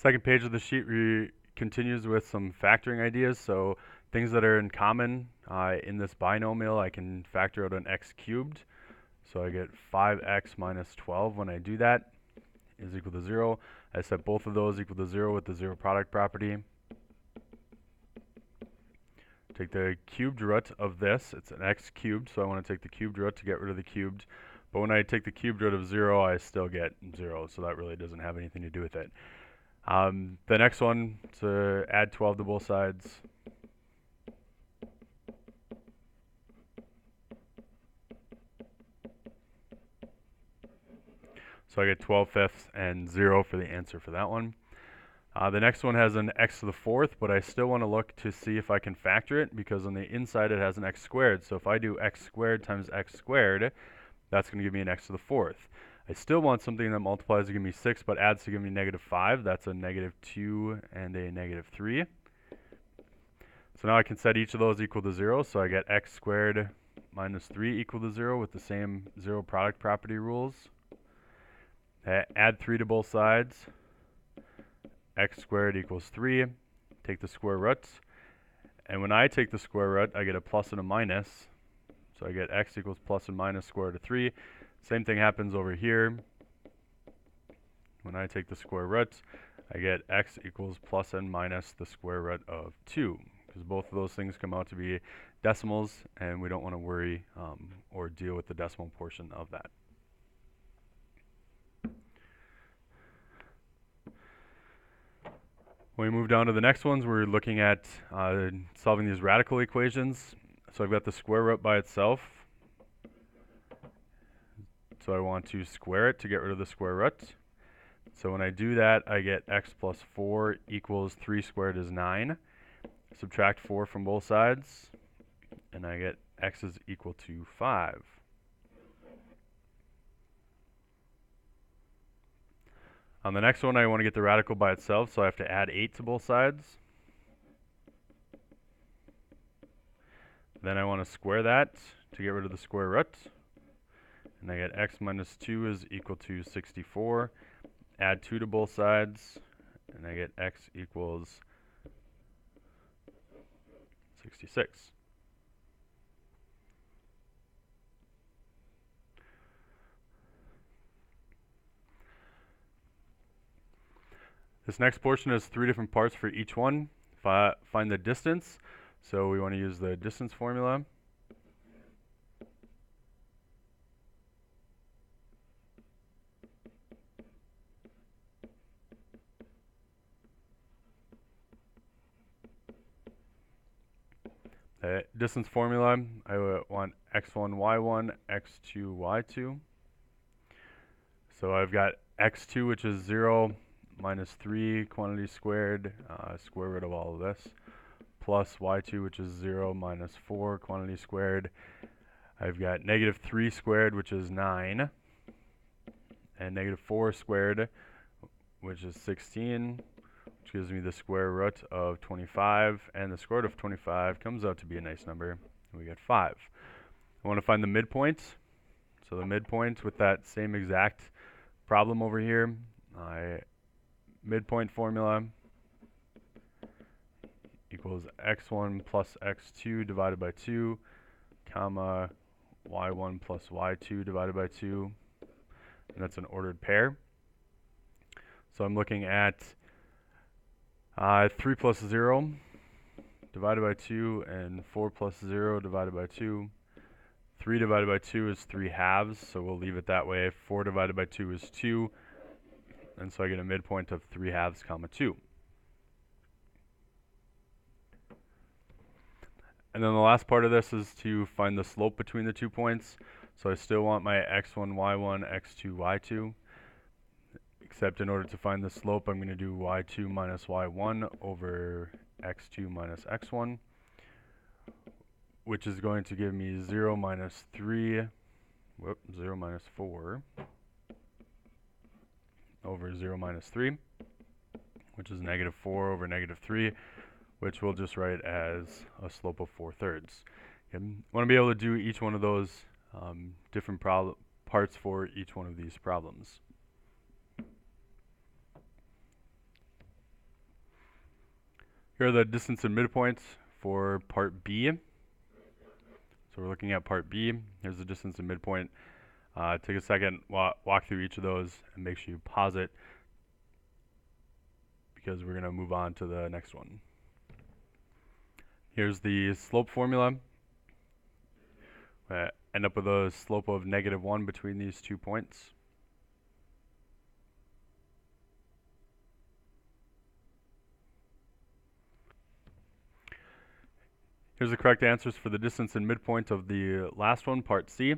Second page of the sheet continues with some factoring ideas. So things that are in common in this binomial, I can factor out an x cubed. So I get 5x minus 12 when I do that is equal to 0. I set both of those equal to 0 with the zero product property. Take the cubed root of this. It's an x cubed, so I want to take the cubed root to get rid of the cubed. But when I take the cubed root of 0, I still get 0, so that really doesn't have anything to do with it. The next one, to add 12 to both sides. So I get 12 fifths and 0 for the answer for that one. The next one has an x to the fourth, but I still want to look to see if I can factor it, because on the inside it has an x squared. So if I do x squared times x squared, that's going to give me an x to the fourth. I still want something that multiplies to give me 6, but adds to give me negative 5. That's a negative 2 and a negative 3. So now I can set each of those equal to 0. So I get x squared minus 3 equal to 0 with the same zero product property rules. Add 3 to both sides. X squared equals 3. Take the square roots. And when I take the square root, I get a plus and a minus. So I get x equals plus and minus square root of 3. Same thing happens over here. When I take the square root, I get x equals plus and minus the square root of 2, because both of those things come out to be decimals, and we don't want to worry or deal with the decimal portion of that. When we move down to the next ones, we're looking at solving these radical equations. So I've got the square root by itself. So I want to square it to get rid of the square root. So when I do that, I get x plus 4 equals 3 squared is 9. Subtract 4 from both sides, and I get x is equal to 5. On the next one, I want to get the radical by itself, so I have to add 8 to both sides. Then I want to square that to get rid of the square root. And I get x minus 2 is equal to 64. Add 2 to both sides, and I get x equals 66. This next portion has 3 different parts for each one. Find the distance. So we want to use the distance formula. The distance formula, I want x1, y1, x2, y2. So I've got x2, which is 0, minus 3 quantity squared, square root of all of this, plus y2, which is 0, minus 4 quantity squared. I've got negative 3 squared, which is 9, and negative 4 squared, which is 16, which gives me the square root of 25, and the square root of 25 comes out to be a nice number, and we get 5. I want to find the midpoint. So the midpoint with that same exact problem over here, midpoint formula equals x1 plus x2 divided by 2, comma y1 plus y2 divided by 2, and that's an ordered pair. So I'm looking at 3 plus 0 divided by 2 and 4 plus 0 divided by 2. 3 divided by 2 is 3 halves, so we'll leave it that way. 4 divided by 2 is 2, and so I get a midpoint of 3 halves comma 2. And then the last part of this is to find the slope between the 2 points. So I still want my x1, y1, x2, y2. Except in order to find the slope, I'm going to do y2 minus y1 over x2 minus x1, which is going to give me 0 minus 3, 0 minus 4 over 0 minus 3, which is negative 4 over negative 3, which we'll just write as a slope of 4/3. I want to be able to do each one of those different parts for each one of these problems. Here are the distance and midpoints for part B. So we're looking at part B. Here's the distance and midpoint. Take a second, walk through each of those, and make sure you pause it because we're going to move on to the next one. Here's the slope formula. End up with a slope of -1 between these 2 points. Here's the correct answers for the distance and midpoint of the last one, part C.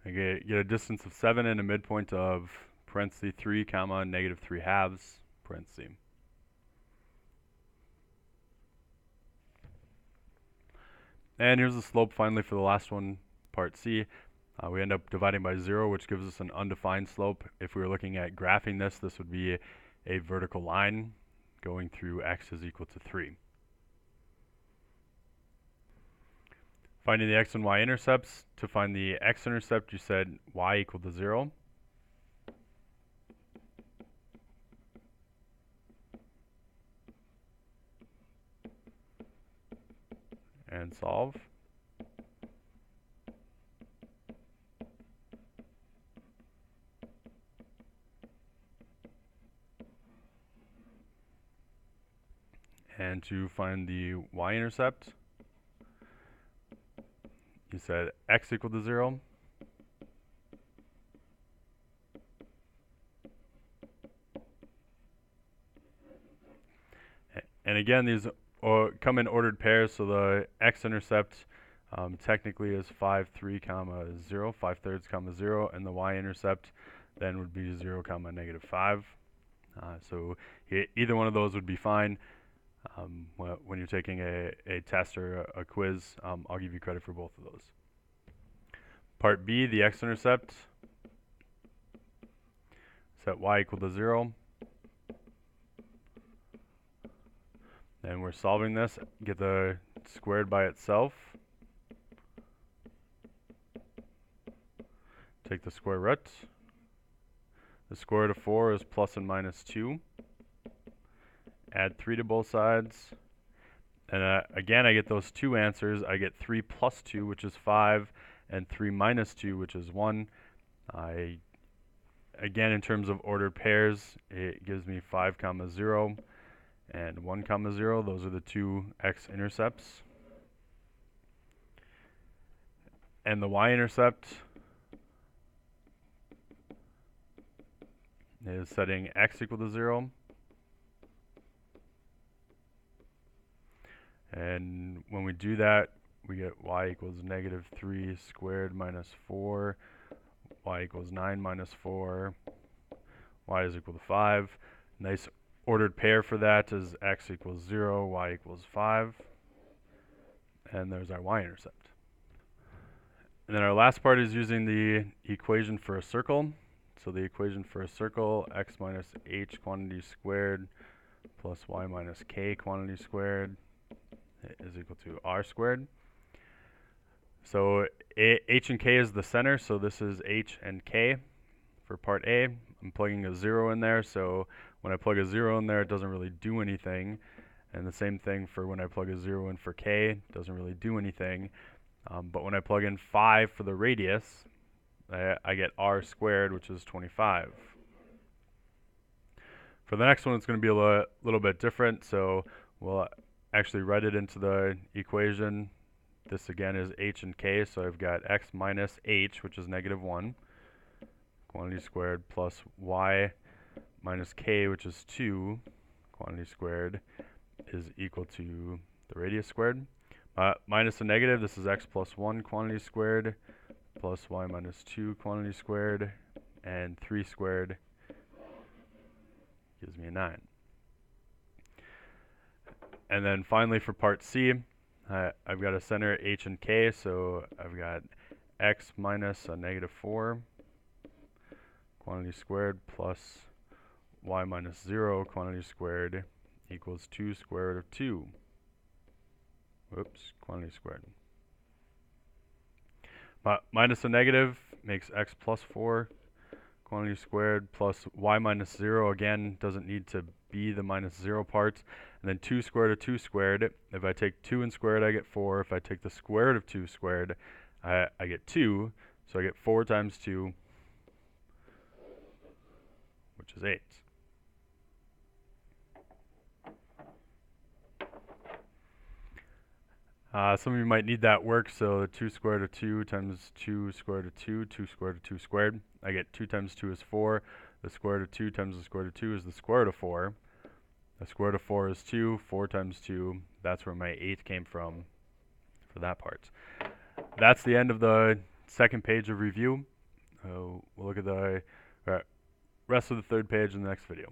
I get a distance of 7 and a midpoint of parenthesis 3 comma -3/2 parenthesis. And here's the slope finally for the last one, part C. We end up dividing by 0, which gives us an undefined slope. If we were looking at graphing this, this would be a vertical line going through x is equal to 3. Finding the x and y intercepts. To find the x-intercept, you said y equal to 0. And solve. And to find the y-intercept, you said x equal to 0. And again, these come in ordered pairs, so the x-intercept technically is 5, 3, comma 0, 5/3, comma 0, and the y-intercept then would be 0, comma -5. So either one of those would be fine. When you're taking a test or a quiz, I'll give you credit for both of those. Part B, the x-intercept, set y equal to 0. And we're solving this, get the squared by itself. Take the square root. The square root of 4 is plus and minus 2. Add 3 to both sides. And again, I get those two answers. I get 3 plus 2, which is 5, and 3 minus 2, which is 1. Again, in terms of ordered pairs, it gives me 5, comma 0, and 1, comma 0. Those are the two x-intercepts. And the y-intercept is setting x equal to 0. And when we do that, we get y equals -3 squared minus 4, y equals 9 minus 4, y is equal to 5. Nice ordered pair for that is x equals 0, y equals 5. And there's our y-intercept. And then our last part is using the equation for a circle. So the equation for a circle, x minus h quantity squared plus y minus k quantity squared is equal to r squared. So h and k is the center, so this is h and k for part A. I'm plugging a 0 in there, so when I plug a 0 in there, it doesn't really do anything. And the same thing for when I plug a 0 in for k, it doesn't really do anything. But when I plug in 5 for the radius, I get r squared, which is 25. For the next one, it's going to be a little bit different, so we'll actually write it into the equation. This again is h and k, so I've got x minus h, which is -1, quantity squared, plus y minus k, which is 2, quantity squared, is equal to the radius squared. Minus a negative, this is x plus 1 quantity squared, plus y minus 2 quantity squared, and 3 squared gives me a 9. And then finally for part C, I've got a center h and k, so I've got x minus a -4 quantity squared plus y minus 0 quantity squared equals 2 square root of 2. Whoops, quantity squared. Minus a negative makes x plus 4 quantity squared plus y minus 0, again, doesn't need to be the minus 0 parts. And then 2 squared of 2 squared. If I take 2 and squared, I get 4. If I take the square root of 2 squared, I get 2. So I get 4 times 2, which is 8. Some of you might need that work, so 2 squared of 2 times 2 squared of 2, 2 squared of 2 squared. I get 2 times 2 is 4. The square root of 2 times the square root of 2 is the square root of 4. The square root of 4 is 2. 4 times 2, that's where my 8 came from for that part. That's the end of the second page of review. We'll look at the rest of the third page in the next video.